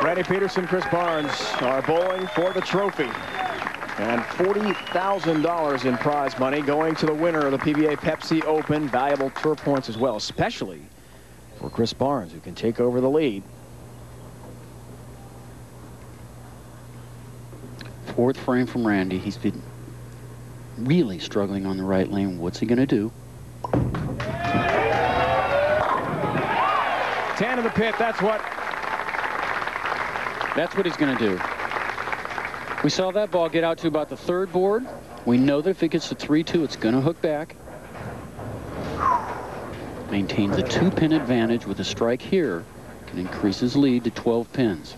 Randy Pedersen, Chris Barnes are bowling for the trophy. And $40,000 in prize money going to the winner of the PBA Pepsi Open. Valuable tour points as well, especially for Chris Barnes, who can take over the lead. Fourth frame from Randy. He's been really struggling on the right lane. What's he going to do? 10 in the pit. That's what he's going to do. We saw that ball get out to about the third board. We know that if it gets to 3-2, it's going to hook back. Maintains a 2-pin advantage with a strike here. Can increase his lead to 12 pins.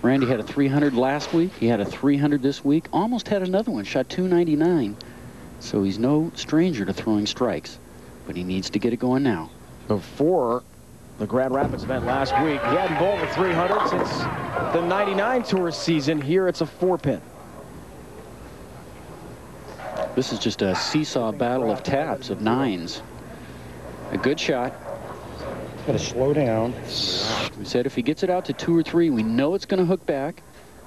Randy had a 300 last week. He had a 300 this week. Almost had another one. Shot 299. So he's no stranger to throwing strikes. But he needs to get it going now. Before the Grand Rapids event last week, he hadn't bowled a 300 since the 99 tour season. Here it's a 4-pin. This is just a seesaw battle of taps, of nines. A good shot. Got to slow down. We said if he gets it out to 2 or 3, we know it's going to hook back.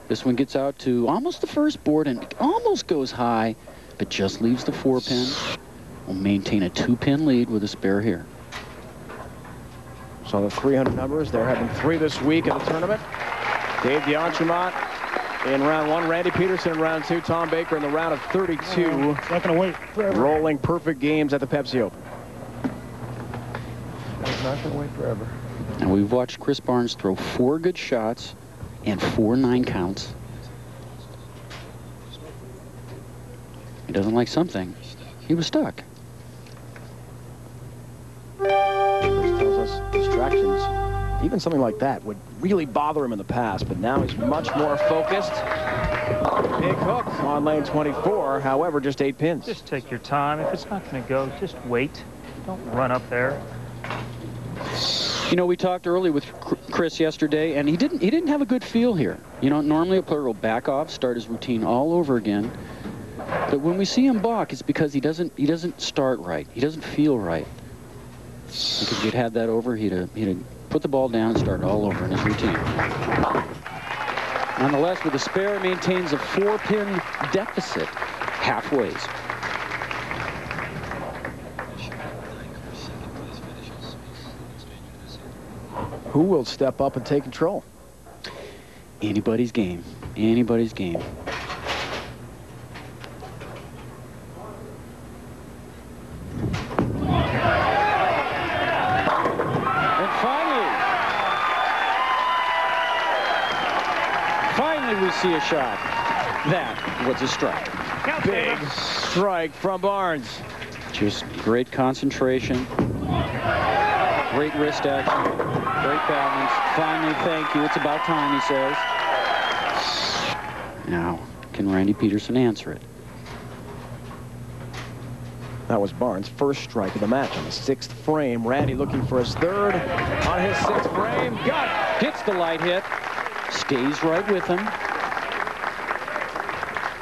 This one gets out to almost the first board and almost goes high, but just leaves the 4-pin. Will maintain a 2-pin lead with a spare here. So the 300 numbers, there have been 3 this week in the tournament. Dave D'Entremont in round 1, Randy Pedersen in round 2, Tom Baker in the round of 32. It's not going to wait forever. Rolling perfect games at the Pepsi Open. It's not going to wait forever. And we've watched Chris Barnes throw 4 good shots and 4 9 counts. He doesn't like something. He was stuck. Tells us distractions, even something like that, would really bother him in the past, but now he's much more focused. Big hook on lane 24, however, just 8 pins. Just take your time. If it's not going to go, just wait. Don't run up there. You know, we talked early with Chris yesterday, and he didn't have a good feel here. You know, normally a player will back off, start his routine all over again. But when we see him balk, it's because he doesn't start right. He doesn't feel right. Because if he'd had that over, he'd have put the ball down and started all over in his routine. Nonetheless, with the spare, maintains a 4-pin deficit halfways. Who will step up and take control? Anybody's game. Anybody's game. We see a shot. That was a strike. Big strike from Barnes. Just great concentration. Great wrist action. Great balance. Finally, thank you. It's about time, he says. Now, can Randy Pedersen answer it? That was Barnes' first strike of the match on the 6th frame. Randy looking for his 3rd on his 6th frame. Got it. Hits the light hit. Stays right with him.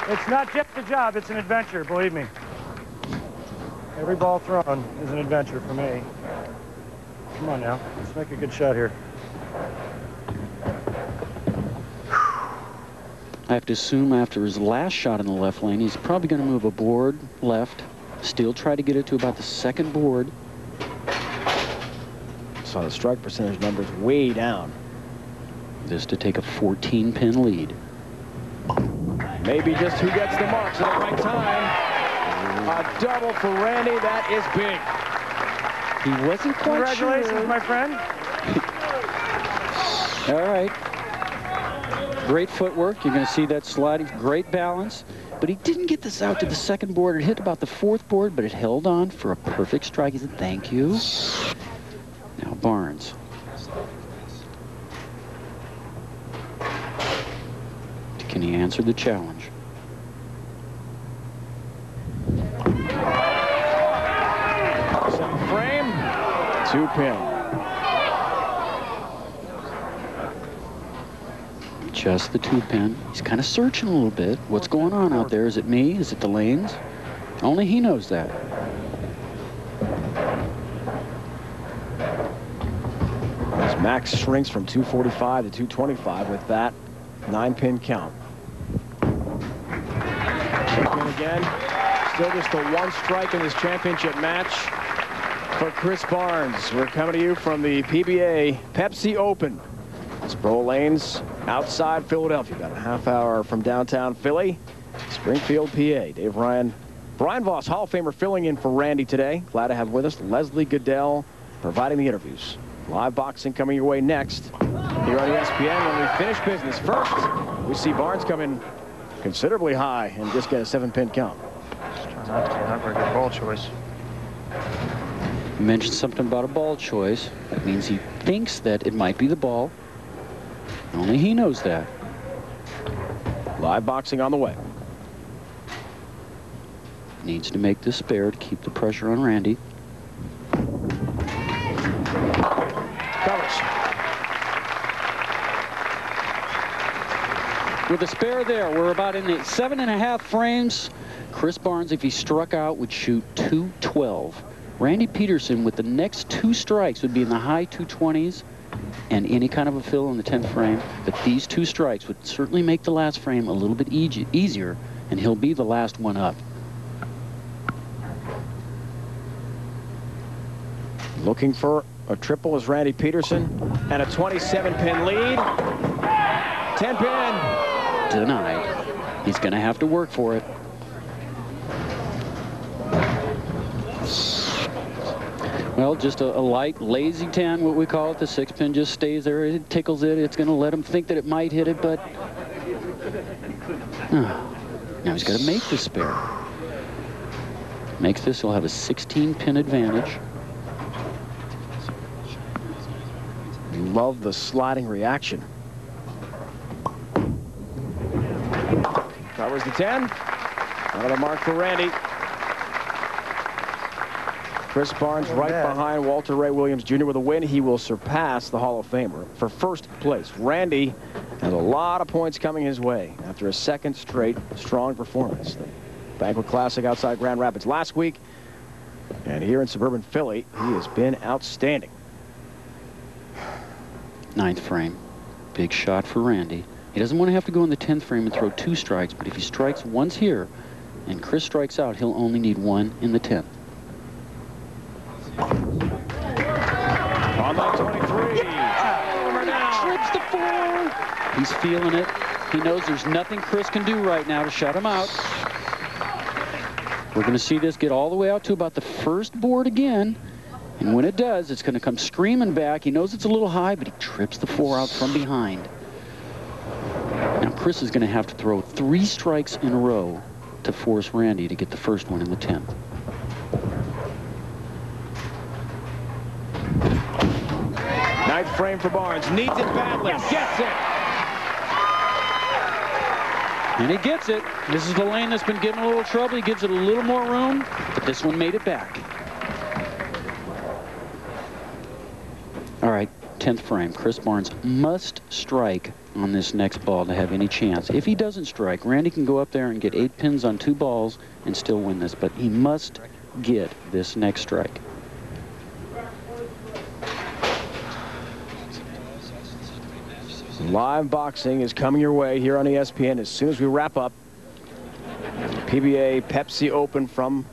It's not just a job, it's an adventure, believe me. Every ball thrown is an adventure for me. Come on now, let's make a good shot here. I have to assume after his last shot in the left lane, he's probably going to move a board left, still try to get it to about the 2nd board. Saw the strike percentage numbers way down. This to take a 14-pin lead. Maybe just who gets the marks at the right time. A double for Randy. That is big. He wasn't quite Congratulations, sure. my friend. All right. Great footwork. You're going to see that sliding. Great balance. But he didn't get this out to the 2nd board. It hit about the 4th board, but it held on for a perfect strike. He said, thank you. Now Barnes. Can he answer the challenge? 7th frame, 2-pin. Just the 2-pin. He's kind of searching a little bit. What's going on out there? Is it me? Is it the lanes? Only he knows that. Max shrinks from 245 to 225 with that 9-pin count. Check in again. Still just a 1 strike in this championship match for Chris Barnes. We're coming to you from the PBA Pepsi Open. Sproul Lanes outside Philadelphia, about a half hour from downtown Philly, Springfield, PA. Dave Ryan, Brian Voss, Hall of Famer, filling in for Randy today. Glad to have with us Leslie Goodell providing the interviews. Live boxing coming your way next here on ESPN when we finish business. First, we see Barnes come in considerably high and just get a 7-pin count. Just trying not to be not very good ball choice. You mentioned something about a ball choice. That means he thinks that it might be the ball. Only he knows that. Live boxing on the way. Needs to make this spare to keep the pressure on Randy. Covers. With a spare there, we're about in the 7.5 frames. Chris Barnes, if he struck out, would shoot 212. Randy Pedersen, with the next 2 strikes, would be in the high 220s and any kind of a fill in the 10th frame. But these 2 strikes would certainly make the last frame a little bit easier, and he'll be the last one up. Looking for a triple is Randy Pedersen, and a 27-pin lead. 10-pin. Denied. He's going to have to work for it. Well, just a light, lazy 10, what we call it. The 6-pin just stays there. It tickles it. It's going to let him think that it might hit it, but now he's got to make the spare. Makes this, he'll have a 16-pin advantage. Love the sliding reaction. Covers the 10. Another mark for Randy. Chris Barnes right behind Walter Ray Williams Jr. with a win. He will surpass the Hall of Famer for first place. Randy has a lot of points coming his way after a 2nd straight strong performance. The Banquet Classic outside Grand Rapids last week, and here in suburban Philly, he has been outstanding. 9th frame. Big shot for Randy. He doesn't want to have to go in the 10th frame and throw 2 strikes, but if he strikes once here and Chris strikes out, he'll only need 1 in the 10th. On line 23. Trips the 4. He's feeling it. He knows there's nothing Chris can do right now to shut him out. We're going to see this get all the way out to about the 1st board again. And when it does, it's going to come screaming back. He knows it's a little high, but he trips the 4 out from behind. Now Chris is going to have to throw 3 strikes in a row to force Randy to get the 1st one in the 10th. Ninth frame for Barnes. Needs it badly. Yes. Gets it. And he gets it. This is the lane that's been giving a little trouble. He gives it a little more room, but this one made it back. All right, 10th frame. Chris Barnes must strike on this next ball to have any chance. If he doesn't strike, Randy can go up there and get 8 pins on 2 balls and still win this, but he must get this next strike. Live boxing is coming your way here on ESPN as soon as we wrap up PBA Pepsi Open from